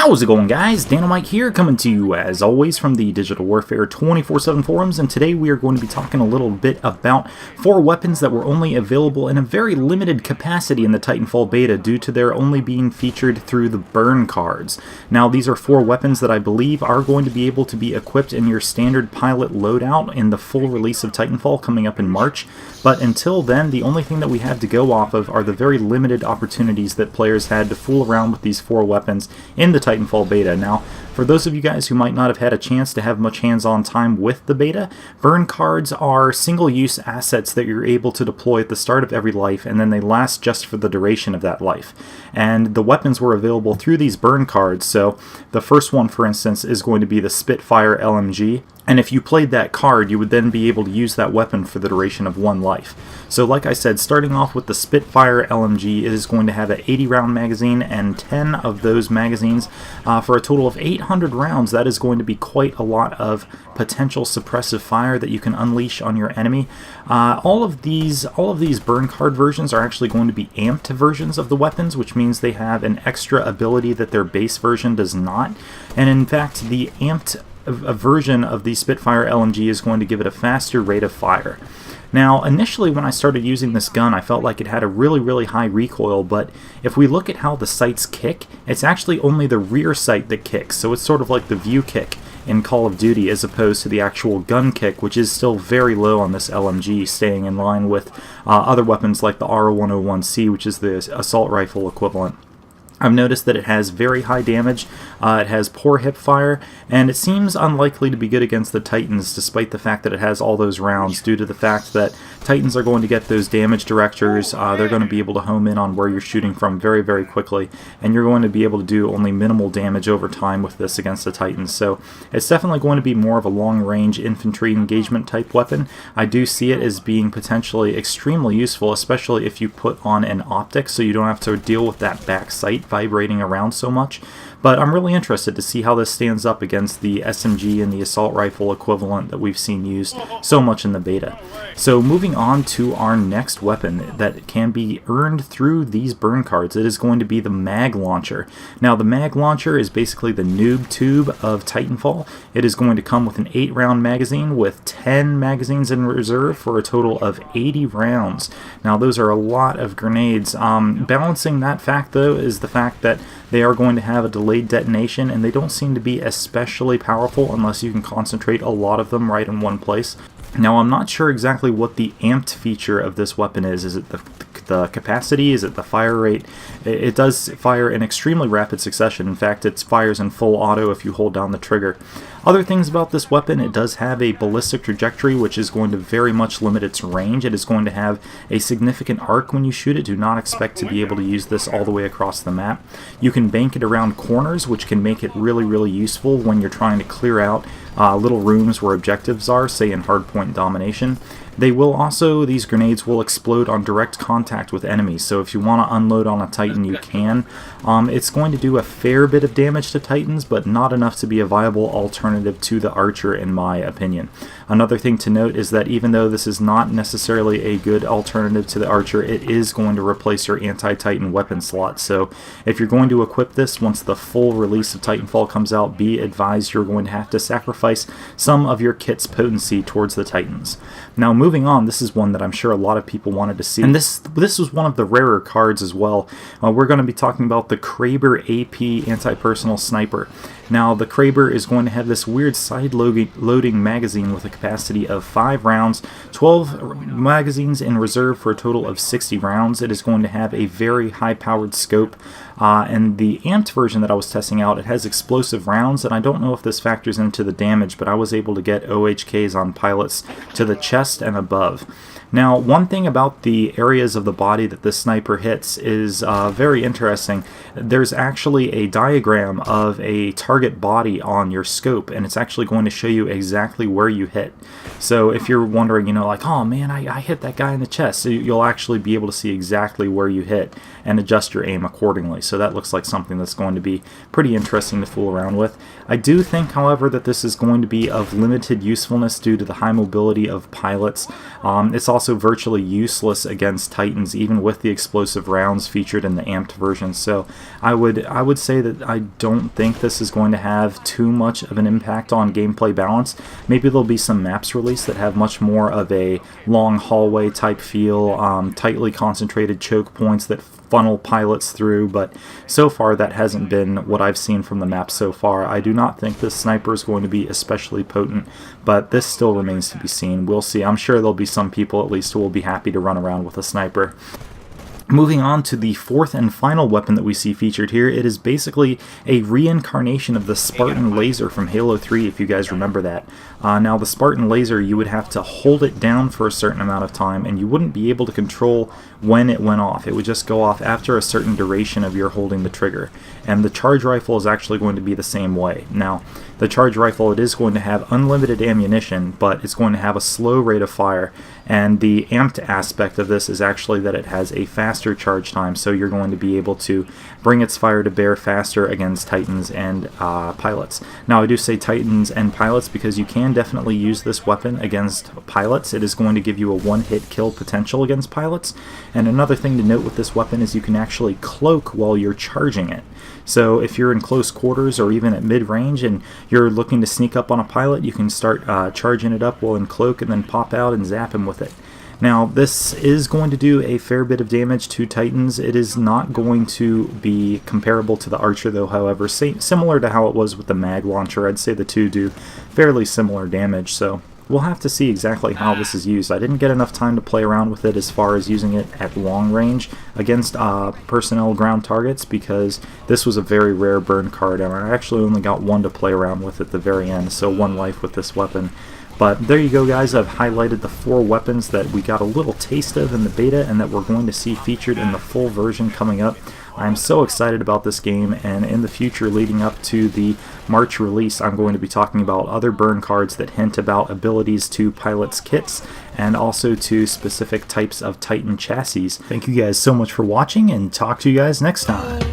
How's it going, guys? Dynamite here, coming to you as always from the Digital Warfare 24/7 forums, and today we are going to be talking a little bit about 4 weapons that were only available in a very limited capacity in the Titanfall Beta due to their only being featured through the burn cards. Now, these are 4 weapons that I believe are going to be able to be equipped in your standard pilot loadout in the full release of Titanfall coming up in March, but until then, the only thing that we have to go off of are the very limited opportunities that players had to fool around with these 4 weapons in the Titanfall Beta. Now, for those of you guys who might not have had a chance to have much hands-on time with the beta, burn cards are single-use assets that you're able to deploy at the start of every life, and then they last just for the duration of that life. And the weapons were available through these burn cards, so the first one, for instance, is going to be the Spitfire LMG. And if you played that card, you would then be able to use that weapon for the duration of 1 life. So like I said, starting off with the Spitfire LMG, it is going to have an 80-round magazine and 10 of those magazines for a total of 800 rounds. That is going to be quite a lot of potential suppressive fire that you can unleash on your enemy. All of these burn card versions are actually going to be amped versions of the weapons, which means they have an extra ability that their base version does not. And in fact, the amped a version of the Spitfire LMG is going to give it a faster rate of fire. Now, initially when I started using this gun, I felt like it had a really high recoil, but if we look at how the sights kick, it's actually only the rear sight that kicks, so it's sort of like the view kick in Call of Duty as opposed to the actual gun kick, which is still very low on this LMG, staying in line with other weapons like the R101C, which is the assault rifle equivalent. I've noticed that it has very high damage, it has poor hip fire, and it seems unlikely to be good against the Titans despite the fact that it has all those rounds, due to the fact that Titans are going to get those damage directors. They're going to be able to home in on where you're shooting from very quickly, and you're going to be able to do only minimal damage over time with this against the Titans. So it's definitely going to be more of a long-range infantry engagement type weapon. I do see it as being potentially extremely useful, especially if you put on an optic so you don't have to deal with that back sight vibrating around so much. But I'm really interested to see how this stands up against the SMG and the assault rifle equivalent that we've seen used so much in the beta. So moving on to our next weapon that can be earned through these burn cards, it is going to be the mag launcher. Now, the mag launcher is basically the noob tube of Titanfall. It is going to come with an 8-round magazine with 10 magazines in reserve for a total of 80 rounds. Now, those are a lot of grenades. Balancing that fact, though, is the fact that they are going to have a delayed detonation, and they don't seem to be especially powerful unless you can concentrate a lot of them right in one place. Now, I'm not sure exactly what the amped feature of this weapon is. Is it the capacity? Is it the fire rate? It does fire in extremely rapid succession. In fact, it fires in full auto if you hold down the trigger. Other things about this weapon, it does have a ballistic trajectory, which is going to very much limit its range. It is going to have a significant arc when you shoot it. Do not expect to be able to use this all the way across the map. You can bank it around corners, which can make it really useful when you're trying to clear out little rooms where objectives are, say in hardpoint domination. These grenades will explode on direct contact with enemies, so if you want to unload on a Titan, you can. It's going to do a fair bit of damage to Titans, but not enough to be a viable alternative to the Archer, in my opinion. Another thing to note is that even though this is not necessarily a good alternative to the Archer, it is going to replace your anti-Titan weapon slot, so if you're going to equip this once the full release of Titanfall comes out, be advised you're going to have to sacrifice some of your kit's potency towards the Titans. Now, moving on, this is one that I'm sure a lot of people wanted to see, and this was one of the rarer cards as well. We're going to be talking about the Kraber AP Anti-Personal Sniper. Now, the Kraber is going to have this weird side-loading magazine with a capacity of 5 rounds, 12 magazines in reserve for a total of 60 rounds. It is going to have a very high-powered scope, and the amped version that I was testing out, it has explosive rounds, and I don't know if this factors into the damage, but I was able to get OHKs on pilots to the chest and above. Now, one thing about the areas of the body that this sniper hits is very interesting. There's actually a diagram of a target body on your scope, and it's actually going to show you exactly where you hit. So if you're wondering, you know, like, oh man, I hit that guy in the chest, so you'll actually be able to see exactly where you hit and adjust your aim accordingly. So that looks like something that's going to be pretty interesting to fool around with. I do think, however, that this is going to be of limited usefulness due to the high mobility of pilots. It's also also virtually useless against Titans, even with the explosive rounds featured in the amped version. So I would say that I don't think this is going to have too much of an impact on gameplay balance. Maybe there'll be some maps released that have much more of a long hallway type feel, tightly concentrated choke points that funnel pilots through, but so far that hasn't been what I've seen from the map so far. I do not think this sniper is going to be especially potent, but this still remains to be seen. We'll see. I'm sure there'll be some people at least who will be happy to run around with a sniper. Moving on to the fourth and final weapon that we see featured here, it is basically a reincarnation of the Spartan laser from Halo 3, if you guys remember that. Now, the Spartan laser, you would have to hold it down for a certain amount of time, and you wouldn't be able to control when it went off. It would just go off after a certain duration of your holding the trigger. And the charge rifle is actually going to be the same way. Now, the charge rifle, it is going to have unlimited ammunition, but it's going to have a slow rate of fire. And the amped aspect of this is actually that it has a faster charge time, so you're going to be able to bring its fire to bear faster against Titans and pilots. Now, I do say Titans and pilots because you can definitely use this weapon against pilots. It is going to give you a one-hit kill potential against pilots. And another thing to note with this weapon is you can actually cloak while you're charging it. So if you're in close quarters or even at mid-range and you're looking to sneak up on a pilot, you can start charging it up while in cloak and then pop out and zap him with it. Now, this is going to do a fair bit of damage to Titans. It is not going to be comparable to the Archer, though, however. Similar to how it was with the mag launcher, I'd say the two do fairly similar damage, so we'll have to see exactly how this is used. I didn't get enough time to play around with it as far as using it at long range against personnel ground targets, because this was a very rare burn card, and I actually only got one to play around with at the very end, so one life with this weapon. But there you go, guys. I've highlighted the 4 weapons that we got a little taste of in the beta and that we're going to see featured in the full version coming up. I'm so excited about this game, and in the future leading up to the March release, I'm going to be talking about other burn cards that hint about abilities to pilots' kits and also to specific types of Titan chassis. Thank you guys so much for watching, and talk to you guys next time.